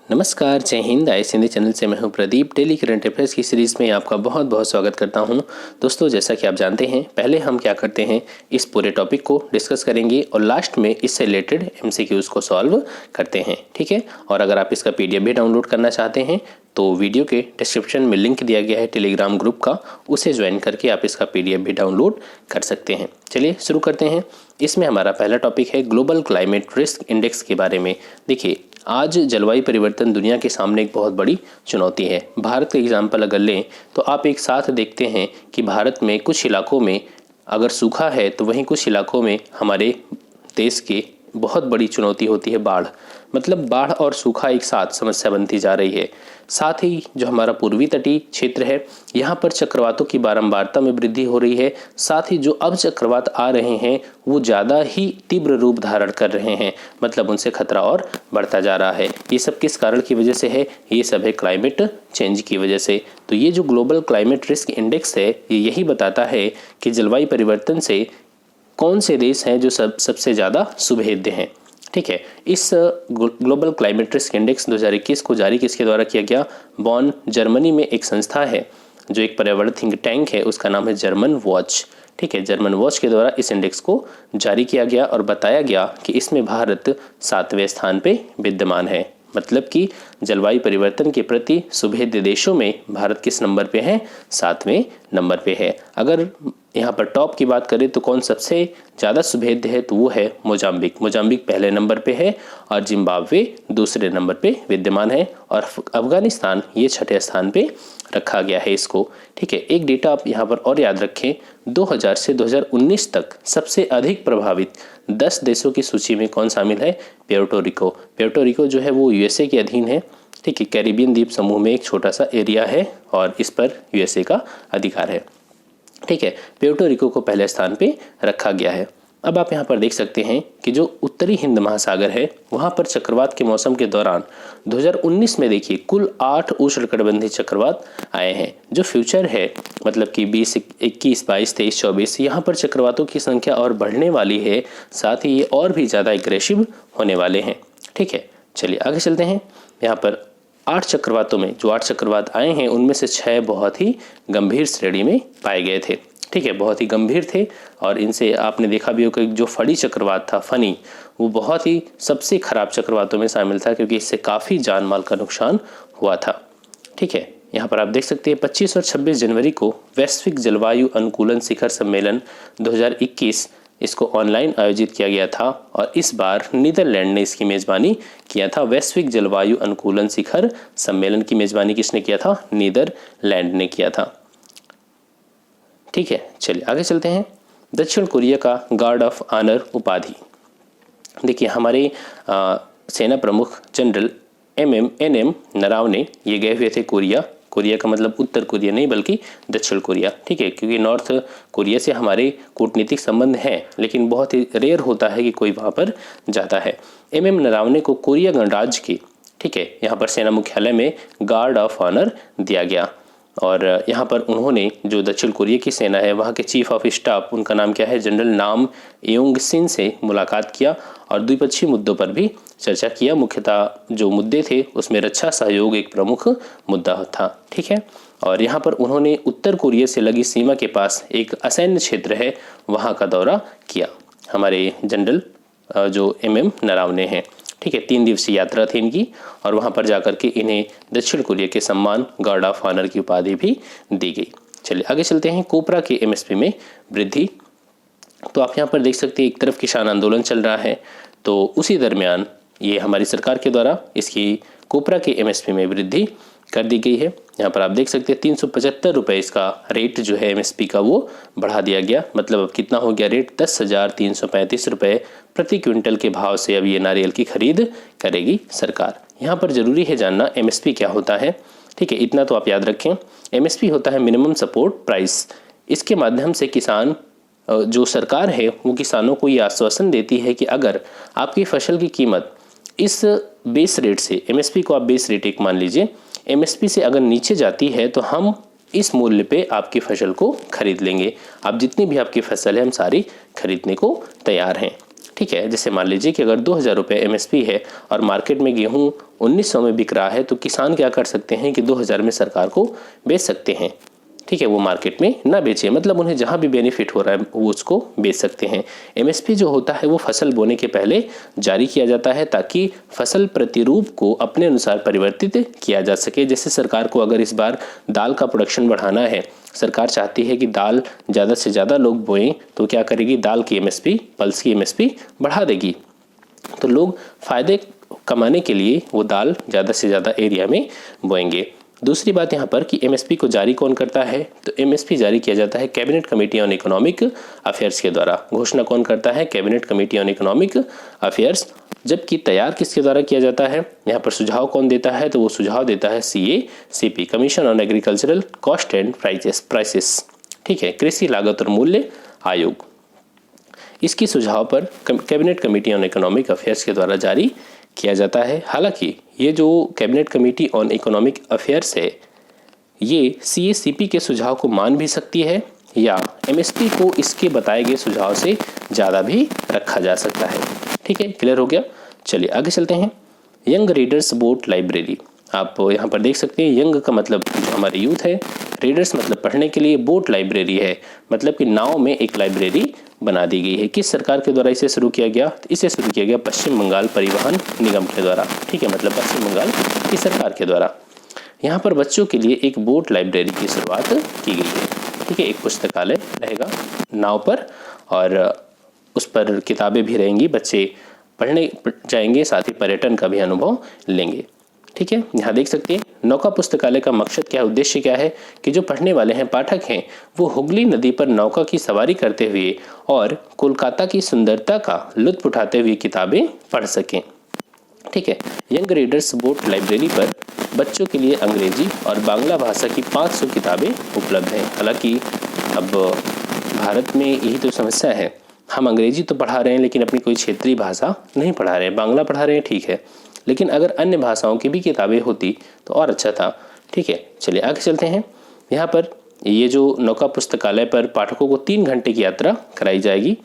नमस्कार, जय Hind. IAS Hindi channel से मैं हूं प्रदीप। डेली करंट अफेयर्स की सीरीज़ में आपका बहुत बहुत स्वागत करता हूं। दोस्तों, जैसा कि आप जानते हैं, पहले हम क्या करते हैं, इस पूरे टॉपिक को डिस्कस करेंगे और लास्ट में इससे रिलेटेड एमसीक्यूज़ को सॉल्व करते हैं। ठीक है। और अगर आप इसका पीडीएफ भी डाउनलोड करना चाहते हैं तो वीडियो के डिस्क्रिप्शन में लिंक दिया गया है टेलीग्राम ग्रुप का, उसे ज्वाइन करके आप इसका पीडीएफ भी डाउनलोड कर सकते हैं। चलिए शुरू करते हैं। इसमें हमारा पहला टॉपिक है ग्लोबल क्लाइमेट रिस्क इंडेक्स के बारे में। देखिए, आज जलवायु परिवर्तन दुनिया के सामने एक बहुत बड़ी चुनौती है। भारत का एग्जाम्पल अगर लें तो आप एक साथ देखते हैं कि भारत में कुछ इलाकों में अगर सूखा है तो वहीं कुछ इलाकों में हमारे देश के बहुत बड़ी चुनौती होती है बाढ़। मतलब बाढ़ और सूखा एक साथ समस्या बनती जा रही है। साथ ही जो हमारा पूर्वी तटीय क्षेत्र है, यहाँ पर चक्रवातों की बारंबारता में वृद्धि हो रही है। साथ ही जो अब चक्रवात आ रहे हैं वो ज़्यादा ही तीव्र रूप धारण कर रहे हैं, मतलब उनसे खतरा और बढ़ता जा रहा है। ये सब किस कारण की वजह से है? ये सब है क्लाइमेट चेंज की वजह से। तो ये जो ग्लोबल क्लाइमेट रिस्क इंडेक्स है, ये यही बताता है कि जलवायु परिवर्तन से कौन से देश हैं जो सबसे ज़्यादा सुभेद्य हैं। ठीक है। इस ग्लोबल क्लाइमेट रिस्क इंडेक्स 2021 को जारी किसके द्वारा किया गया? बॉन, जर्मनी में एक संस्था है जो एक पर्यावरण थिंक टैंक है, उसका नाम है जर्मन वॉच। ठीक है। जर्मन वॉच के द्वारा इस इंडेक्स को जारी किया गया और बताया गया कि इसमें भारत 7वें स्थान पे विद्यमान है। मतलब कि जलवायु परिवर्तन के प्रति सुभेद्य देशों में भारत किस नंबर पे है? 7वें नंबर पे है। अगर यहाँ पर टॉप की बात करें तो कौन सबसे ज़्यादा सुभेद्य है, तो वो है मोजाम्बिक। मोजाम्बिक पहले नंबर पे है और जिम्बाब्वे दूसरे नंबर पे विद्यमान है और अफगानिस्तान ये 6ठे स्थान पे रखा गया है इसको। ठीक है। एक डेटा आप यहाँ पर और याद रखें, 2000 से 2019 तक सबसे अधिक प्रभावित 10 देशों की सूची में कौन शामिल है? Puerto Rico. प्यूर्टो रिको जो है वो यूएसए के अधीन है। ठीक है। कैरिबियन द्वीप समूह में एक छोटा सा एरिया है और इस पर यूएसए का अधिकार है। ठीक है। प्यूर्टो रिको को पहले स्थान पे रखा गया है। अब आप यहाँ पर देख सकते हैं कि जो उत्तरी हिंद महासागर है वहाँ पर चक्रवात के मौसम के दौरान 2019 में देखिए कुल 8 उष्णकटिबंधीय चक्रवात आए हैं। जो फ्यूचर है, मतलब कि 20, 21, 22, 23, 24, यहाँ पर चक्रवातों की संख्या और बढ़ने वाली है। साथ ही ये और भी ज़्यादा एग्रेसिव होने वाले हैं। ठीक है। चलिए आगे चलते हैं। यहाँ पर 8 चक्रवातों में जो 8 चक्रवात आए हैं उनमें से 6 बहुत ही गंभीर श्रेणी में पाए गए थे। ठीक है। बहुत ही गंभीर थे और इनसे आपने देखा भी होगा कि जो फनी चक्रवात था, फनी, वो बहुत ही सबसे खराब चक्रवातों में शामिल था क्योंकि इससे काफ़ी जान माल का नुकसान हुआ था। ठीक है। यहाँ पर आप देख सकते हैं 25 और 26 जनवरी को वैश्विक जलवायु अनुकूलन शिखर सम्मेलन 2021 इसको ऑनलाइन आयोजित किया गया था और इस बार नीदरलैंड ने इसकी मेज़बानी किया था। वैश्विक जलवायु अनुकूलन शिखर सम्मेलन की मेज़बानी किसने किया था? नीदरलैंड ने किया था। ठीक है। चलिए आगे चलते हैं। दक्षिण कोरिया का गार्ड ऑफ ऑनर उपाधि। देखिए, हमारे सेना प्रमुख जनरल NM नरावने ये गए हुए थे कोरिया। कोरिया का मतलब उत्तर कोरिया नहीं बल्कि दक्षिण कोरिया। ठीक है। क्योंकि नॉर्थ कोरिया से हमारे कूटनीतिक संबंध हैं, लेकिन बहुत ही रेयर होता है कि कोई वहाँ पर जाता है। MM नरावने को कोरिया गणराज्य की, ठीक है, यहाँ पर सेना मुख्यालय में गार्ड ऑफ ऑनर दिया गया और यहाँ पर उन्होंने जो दक्षिण कोरिया की सेना है वहाँ के चीफ ऑफ स्टाफ, उनका नाम क्या है? जनरल नाम एयोंग सिन से मुलाकात किया और द्विपक्षीय मुद्दों पर भी चर्चा किया। मुख्यतः जो मुद्दे थे उसमें रक्षा सहयोग एक प्रमुख मुद्दा था। ठीक है। और यहाँ पर उन्होंने उत्तर कोरिया से लगी सीमा के पास एक असैन्य क्षेत्र है वहाँ का दौरा किया, हमारे जनरल जो MM नरावने हैं। ठीक है। 3 दिवसीय यात्रा थी इनकी और वहाँ पर जाकर के इन्हें दक्षिण कोरिया के सम्मान गार्ड ऑफ ऑनर की उपाधि भी दी गई। चलिए आगे चलते हैं। कोपरा के MSP में वृद्धि। तो आप यहाँ पर देख सकते हैं एक तरफ किसान आंदोलन चल रहा है, तो उसी दरमियान ये हमारी सरकार के द्वारा इसकी कोपरा के MSP में वृद्धि कर दी गई है। यहाँ पर आप देख सकते हैं 375 रुपये इसका रेट जो है MSP का वो बढ़ा दिया गया। मतलब अब कितना हो गया रेट? 10,335 रुपये प्रति क्विंटल के भाव से अब ये नारियल की खरीद करेगी सरकार। यहाँ पर ज़रूरी है जानना MSP क्या होता है। ठीक है। इतना तो आप याद रखें। MSP होता है मिनिमम सपोर्ट प्राइस। इसके माध्यम से किसान, जो सरकार है वो किसानों को ये आश्वासन देती है कि अगर आपकी फसल की कीमत इस बेस रेट से, MSP को आप बेस रेट एक मान लीजिए, MSP से अगर नीचे जाती है तो हम इस मूल्य पे आपकी फसल को खरीद लेंगे। आप जितनी भी आपकी फसल है हम सारी खरीदने को तैयार हैं। ठीक है, जैसे मान लीजिए कि अगर 2000 रुपये MSP है और मार्केट में गेहूँ 1900 में बिक रहा है, तो किसान क्या कर सकते हैं कि 2000 में सरकार को बेच सकते हैं। ठीक है, वो मार्केट में ना बेचे, मतलब उन्हें जहाँ भी बेनिफिट हो रहा है वो उसको बेच सकते हैं। MSP जो होता है वो फसल बोने के पहले जारी किया जाता है ताकि फसल प्रतिरूप को अपने अनुसार परिवर्तित किया जा सके। जैसे सरकार को अगर इस बार दाल का प्रोडक्शन बढ़ाना है, सरकार चाहती है कि दाल ज़्यादा से ज़्यादा लोग बोएं, तो क्या करेगी, दाल की MSP, पल्स की MSP बढ़ा देगी। तो लोग फायदे कमाने के लिए वो दाल ज़्यादा से ज़्यादा एरिया में बोएंगे। दूसरी बात यहाँ पर कि MSP को जारी कौन करता है, तो MSP जारी किया जाता है cabinet committee on economic affairs के द्वारा। घोषणा कौन करता है, cabinet committee on economic affairs. जबकि तैयार किसके द्वारा किया जाता है, यहाँ पर सुझाव कौन देता है, तो वो सुझाव देता है CACP, commission on agricultural cost and prices. ठीक है, कृषि लागत और मूल्य आयोग। इसकी सुझाव पर cabinet committee on economic affairs के द्वारा जारी किया जाता है। हालांकि ये जो cabinet committee on economic affairs है, ये CACP के सुझाव को मान भी सकती है या MSP को इसके बताए गए सुझाव से ज़्यादा भी रखा जा सकता है। ठीक है, क्लियर हो गया। चलिए आगे चलते हैं। यंग रीडर्स बोट लाइब्रेरी, आप यहाँ पर देख सकते हैं, यंग का मतलब जो हमारे यूथ है, रीडर्स मतलब पढ़ने के लिए, बोट लाइब्रेरी है मतलब कि नाव में एक लाइब्रेरी बना दी गई है। किस सरकार के द्वारा इसे शुरू किया गया, इसे शुरू किया गया पश्चिम बंगाल परिवहन निगम के द्वारा। ठीक है, मतलब पश्चिम बंगाल की सरकार के द्वारा। यहाँ पर बच्चों के लिए एक बोट लाइब्रेरी की शुरुआत की गई है। ठीक है, एक पुस्तकालय रहेगा नाव पर और उस पर किताबें भी रहेंगी, बच्चे पढ़ने जाएंगे, साथ ही पर्यटन का भी अनुभव लेंगे। ठीक है, यहाँ देख सकते हैं नौका पुस्तकालय का मकसद क्या है, उद्देश्य क्या है कि जो पढ़ने वाले हैं, पाठक हैं, वो हुगली नदी पर नौका की सवारी करते हुए और कोलकाता की सुंदरता का लुत्फ उठाते हुए किताबें पढ़ सकें। ठीक है, यंग रीडर्स बोट लाइब्रेरी पर बच्चों के लिए अंग्रेजी और बांग्ला भाषा की 500 किताबें उपलब्ध हैं। हालांकि अब भारत में यही तो समस्या है, हम अंग्रेजी तो पढ़ा रहे हैं लेकिन अपनी कोई क्षेत्रीय भाषा नहीं पढ़ा रहे हैं। बांग्ला पढ़ा रहे हैं, ठीक है, लेकिन अगर अन्य भाषाओं की भी किताबें होती तो और अच्छा था। ठीक है, चलिए आगे चलते हैं। यहाँ पर ये जो नौका पुस्तकालय पर पाठकों को 3 घंटे की यात्रा कराई जाएगी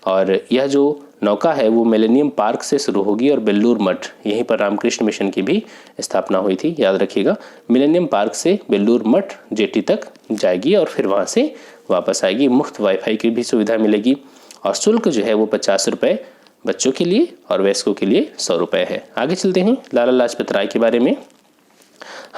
और यह जो नौका है वो मिलेनियम पार्क से शुरू होगी और बेल्लूर मठ, यहीं पर रामकृष्ण मिशन की भी स्थापना हुई थी, याद रखिएगा। मिलेनियम पार्क से बेल्लूर मठ जेटी तक जाएगी और फिर वहाँ से वापस आएगी। मुफ्त वाईफाई की भी सुविधा मिलेगी और शुल्क जो है वो 50 रुपये बच्चों के लिए और वयस्कों के लिए 100 रुपये है। आगे चलते हैं लाला लाजपत राय के बारे में।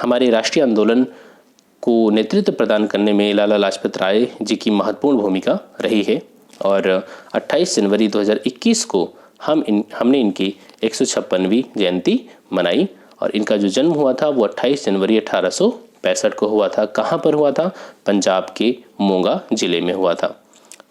हमारे राष्ट्रीय आंदोलन को नेतृत्व प्रदान करने में लाला लाजपत राय जी की महत्वपूर्ण भूमिका रही है और 28 जनवरी 2021 को हमने इनकी 156वीं जयंती मनाई और इनका जो जन्म हुआ था वो 28 जनवरी 1865 को हुआ था। कहाँ पर हुआ था, पंजाब के मोगा जिले में हुआ था।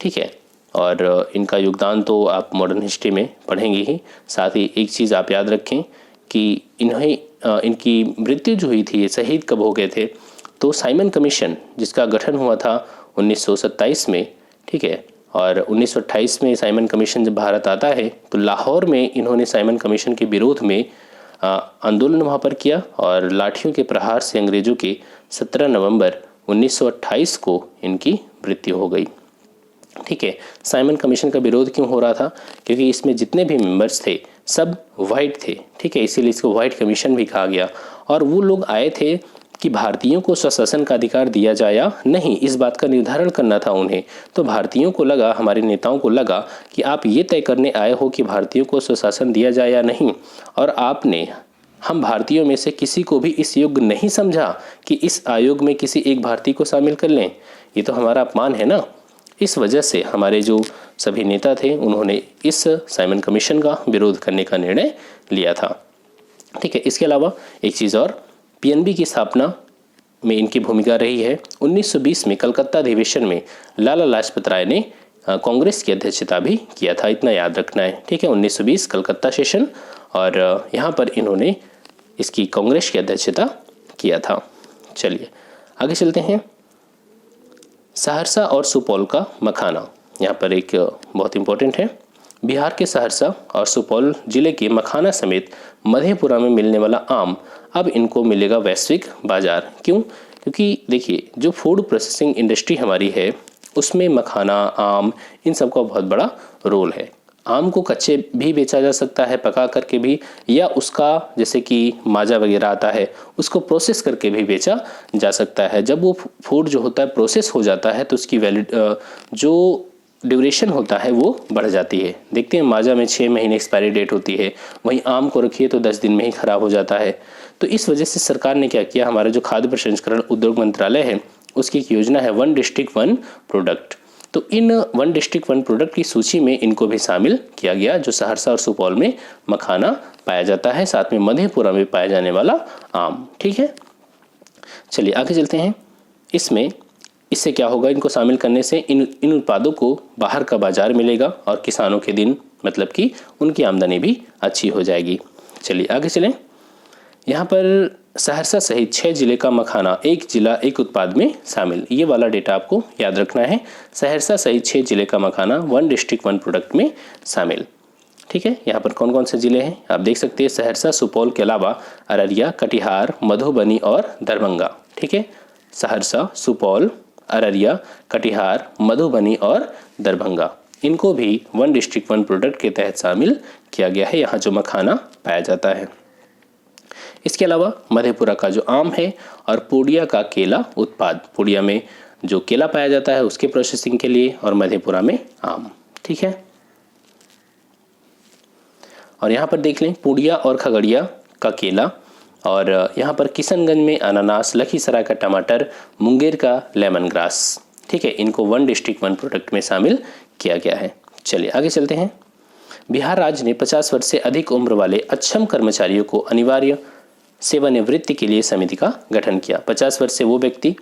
ठीक है, और इनका योगदान तो आप मॉडर्न हिस्ट्री में पढ़ेंगे ही। साथ ही एक चीज़ आप याद रखें कि इनकी मृत्यु जो हुई थी, ये शहीद कब हो गए थे, तो साइमन कमीशन जिसका गठन हुआ था 1927 में, ठीक है, और 1928 में साइमन कमीशन जब भारत आता है तो लाहौर में इन्होंने साइमन कमीशन के विरोध में आंदोलन वहाँ पर किया और लाठियों के प्रहार से अंग्रेजों के 17 नवंबर 1928 को इनकी मृत्यु हो गई। ठीक है, साइमन कमीशन का विरोध क्यों हो रहा था, क्योंकि इसमें जितने भी मेंबर्स थे सब वाइट थे। ठीक है, इसीलिए इसको वाइट कमीशन भी कहा गया और वो लोग आए थे कि भारतीयों को स्वशासन का अधिकार दिया जाए या नहीं, इस बात का निर्धारण करना था उन्हें। तो भारतीयों को लगा, हमारे नेताओं को लगा कि आप ये तय करने आए हो कि भारतीयों को स्वशासन दिया जाए या नहीं, और आपने हम भारतीयों में से किसी को भी इस योग्य नहीं समझा कि इस आयोग में किसी एक भारतीय को शामिल कर लें। ये तो हमारा अपमान है ना। इस वजह से हमारे जो सभी नेता थे उन्होंने इस साइमन कमीशन का विरोध करने का निर्णय लिया था। ठीक है, इसके अलावा एक चीज़ और, PNB की स्थापना में इनकी भूमिका रही है। 1920 में कलकत्ता अधिवेशन में लाला लाजपत राय ने कांग्रेस की अध्यक्षता भी किया था, इतना याद रखना है। ठीक है, 1920 कलकत्ता सेशन और यहाँ पर इन्होंने इसकी कांग्रेस की अध्यक्षता किया था। चलिए आगे चलते हैं। सहरसा और सुपौल का मखाना, यहाँ पर एक बहुत इम्पोर्टेंट है। बिहार के सहरसा और सुपौल जिले के मखाना समेत मधेपुरा में मिलने वाला आम अब इनको मिलेगा वैश्विक बाजार। क्यों? क्योंकि देखिए जो फूड प्रोसेसिंग इंडस्ट्री हमारी है उसमें मखाना, आम, इन सब का बहुत बड़ा रोल है। आम को कच्चे भी बेचा जा सकता है, पका करके भी, या उसका जैसे कि माजा वगैरह आता है उसको प्रोसेस करके भी बेचा जा सकता है। जब वो फूड जो होता है प्रोसेस हो जाता है तो उसकी जो ड्यूरेशन होता है वो बढ़ जाती है। देखते हैं माजा में 6 महीने एक्सपायरी डेट होती है, वहीं आम को रखिए तो 10 दिन में ही ख़राब हो जाता है। तो इस वजह से सरकार ने क्या किया, हमारा जो खाद्य प्रसंस्करण उद्योग मंत्रालय है उसकी एक योजना है 1 डिस्ट्रिक्ट 1 प्रोडक्ट। तो इन 1 डिस्ट्रिक्ट 1 प्रोडक्ट की सूची में इनको भी शामिल किया गया, जो सहरसा और सुपौल में मखाना पाया जाता है, साथ में मधेपुरा में पाया जाने वाला आम। ठीक है, चलिए आगे चलते हैं। इससे क्या होगा, इनको शामिल करने से इन उत्पादों को बाहर का बाजार मिलेगा और किसानों के दिन मतलब कि उनकी आमदनी भी अच्छी हो जाएगी। चलिए आगे चलें। यहाँ पर सहरसा सहित 6 जिले का मखाना एक जिला एक उत्पाद में शामिल, ये वाला डेटा आपको याद रखना है। सहरसा सहित 6 जिले का मखाना 1 डिस्ट्रिक्ट 1 प्रोडक्ट में शामिल। ठीक है, यहाँ पर कौन कौन से जिले हैं आप देख सकते हैं। सहरसा सुपौल के अलावा अररिया, कटिहार, मधुबनी और दरभंगा। ठीक है, सहरसा, सुपौल, अररिया, कटिहार, मधुबनी और दरभंगा, इनको भी 1 डिस्ट्रिक्ट 1 प्रोडक्ट के तहत शामिल किया गया है, यहाँ जो मखाना पाया जाता है। इसके अलावा मधेपुरा का जो आम है और पूर्णिया का केला उत्पाद, पूर्णिया में जो केला पाया जाता है उसके प्रोसेसिंग के लिए, और मधेपुरा में आम। ठीक है, और यहाँ पर देख लें पूर्णिया और खगड़िया का केला, और यहाँ पर किशनगंज में अनानास, लखीसराय का टमाटर, मुंगेर का लेमन ग्रास। ठीक है, इनको 1 डिस्ट्रिक्ट 1 प्रोडक्ट में शामिल किया गया है। चलिए आगे चलते हैं। बिहार राज्य ने 50 वर्ष से अधिक उम्र वाले अक्षम कर्मचारियों को अनिवार्य सेवानिवृत्ति के लिए समिति का गठन किया। 50 वर्ष से वो व्यक्ति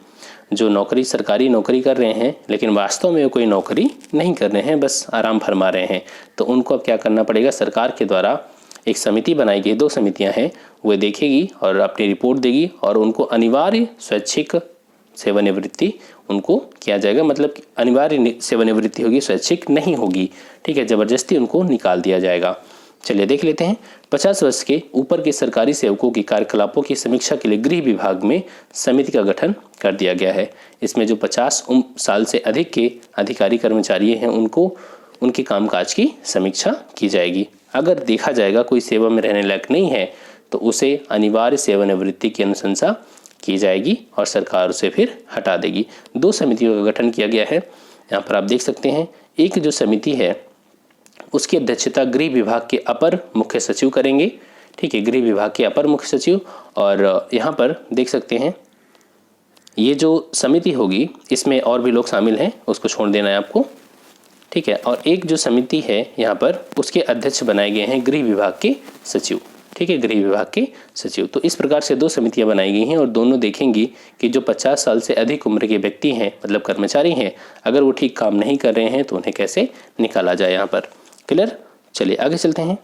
जो सरकारी नौकरी कर रहे हैं लेकिन वास्तव में वो कोई नौकरी नहीं कर रहे हैं, बस आराम फरमा रहे हैं, तो उनको अब क्या करना पड़ेगा, सरकार के द्वारा एक समिति बनाई गई, 2 समितियां हैं, वो देखेगी और अपनी रिपोर्ट देगी और उनको अनिवार्य स्वैच्छिक सेवानिवृत्ति उनको किया जाएगा। मतलब अनिवार्य सेवानिवृत्ति होगी, स्वैच्छिक नहीं होगी। ठीक है, ज़बरदस्ती उनको निकाल दिया जाएगा। चलिए देख लेते हैं। 50 वर्ष के ऊपर के सरकारी सेवकों के कार्यकलापों की समीक्षा के लिए गृह विभाग में समिति का गठन कर दिया गया है। इसमें जो 50 साल से अधिक के अधिकारी कर्मचारी हैं उनको उनके कामकाज की समीक्षा की जाएगी। अगर देखा जाएगा कोई सेवा में रहने लायक नहीं है तो उसे अनिवार्य सेवानिवृत्ति की अनुशंसा की जाएगी और सरकार उसे फिर हटा देगी। 2 समितियों का गठन किया गया है, यहाँ पर आप देख सकते हैं। एक जो समिति है उसकी अध्यक्षता गृह विभाग के अपर मुख्य सचिव करेंगे। ठीक है, गृह विभाग के अपर मुख्य सचिव, और यहाँ पर देख सकते हैं ये जो समिति होगी इसमें और भी लोग शामिल हैं, उसको छोड़ देना है आपको। ठीक है, और एक जो समिति है यहाँ पर उसके अध्यक्ष बनाए गए हैं गृह विभाग के सचिव। ठीक है, गृह विभाग के सचिव। तो इस प्रकार से 2 समितियां बनाई गई हैं और दोनों देखेंगी कि जो 50 साल से अधिक उम्र के व्यक्ति हैं मतलब कर्मचारी हैं, अगर वो ठीक काम नहीं कर रहे हैं तो उन्हें कैसे निकाला जाए। यहाँ पर क्लियर। चलिए आगे चलते हैं।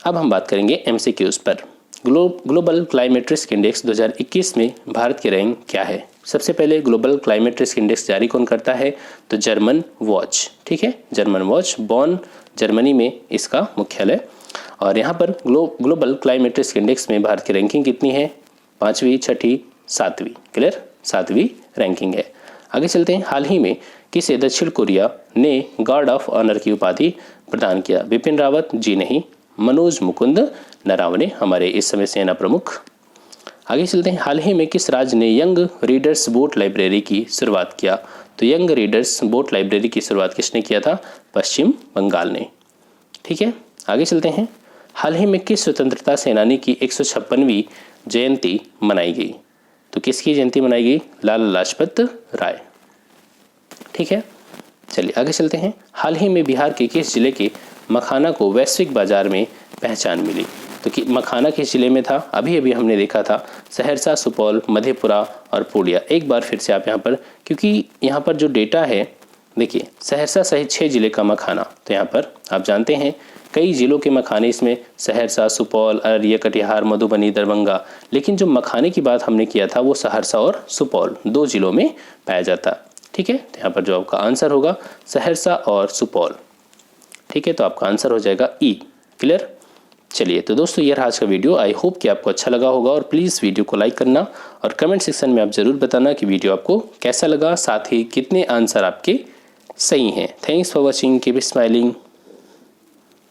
अब हम बात करेंगे MCQs पर। ग्लोबल क्लाइमेट रिस्क इंडेक्स 2021 में भारत की रैंक क्या है। सबसे पहले ग्लोबल क्लाइमेट रिस्क इंडेक्स जारी कौन करता है, तो जर्मन वॉच। ठीक है, जर्मन वॉच, बॉन जर्मनी में इसका मुख्यालय। और यहाँ पर ग्लोबल क्लाइमेट रिस्क इंडेक्स में भारत की रैंकिंग कितनी है, 5वीं, 6ठी, 7वीं। क्लियर, 7वीं रैंकिंग है। आगे चलते हैं। हाल ही में किसे दक्षिण कोरिया ने गार्ड ऑफ ऑनर की उपाधि प्रदान किया। विपिन रावत जी नहीं, मनोज मुकुंद नरावने, हमारे इस समय सेना प्रमुख। आगे चलते हैं। हाल ही में किस राज्य ने यंग रीडर्स बोट लाइब्रेरी की शुरुआत किया। तो यंग रीडर्स बोट लाइब्रेरी की शुरुआत किसने किया था, पश्चिम बंगाल ने। ठीक है, आगे चलते हैं। हाल ही में किस स्वतंत्रता सेनानी की 156वीं जयंती मनाई गई। तो किसकी जयंती मनाई गई, लाला लाजपत राय। ठीक है, चलिए आगे चलते हैं। हाल ही में बिहार के किस जिले के मखाना को वैश्विक बाजार में पहचान मिली। तो कि मखाना किस जिले में था, अभी अभी हमने देखा था सहरसा, सुपौल, मधेपुरा और पूर्णिया। एक बार फिर से आप यहाँ पर, क्योंकि यहाँ पर जो डेटा है देखिए, सहरसा सहित 6 जिले का मखाना, तो यहाँ पर आप जानते हैं कई जिलों के मखाने, इसमें सहरसा, सुपौल, अररिया, कटिहार, मधुबनी, दरभंगा, लेकिन जो मखाने की बात हमने किया था वो सहरसा और सुपौल 2 जिलों में पाया जाता। ठीक है, तो यहाँ पर जो आपका आंसर होगा सहरसा और सुपौल। ठीक है, तो आपका आंसर हो जाएगा ई। क्लियर। चलिए, तो दोस्तों ये रहा आज का वीडियो। आई होप कि आपको अच्छा लगा होगा, और प्लीज़ वीडियो को लाइक करना और कमेंट सेक्शन में आप ज़रूर बताना कि वीडियो आपको कैसा लगा, साथ ही कितने आंसर आपके सही हैं। Thanks for watching, keep smiling.